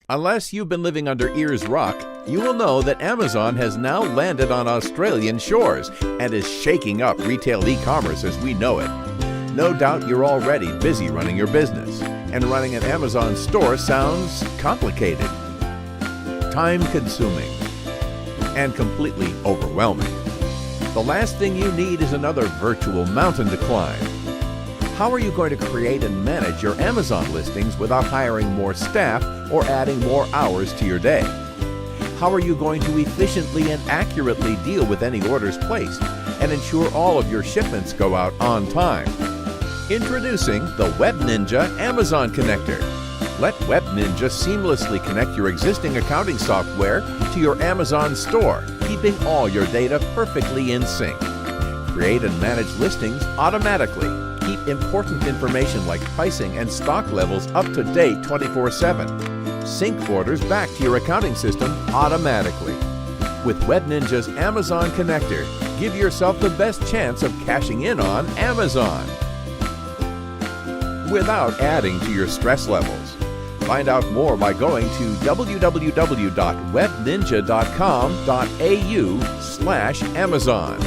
Unless you've been living under Ears Rock, you will know that Amazon has now landed on Australian shores and is shaking up retail e-commerce as we know it. No doubt you're already busy running your business, and running an Amazon store sounds complicated, time-consuming, and completely overwhelming. The last thing you need is another virtual mountain to climb. How are you going to create and manage your Amazon listings without hiring more staff or adding more hours to your day? How are you going to efficiently and accurately deal with any orders placed and ensure all of your shipments go out on time? Introducing the WebNinja Amazon Connector. Let WebNinja seamlessly connect your existing accounting software to your Amazon store, keeping all your data perfectly in sync. Create and manage listings automatically. Keep important information like pricing and stock levels up to date 24/7. Sync orders back to your accounting system automatically. With WebNinja's Amazon Connector, give yourself the best chance of cashing in on Amazon without adding to your stress levels. Find out more by going to www.webninja.com.au/Amazon.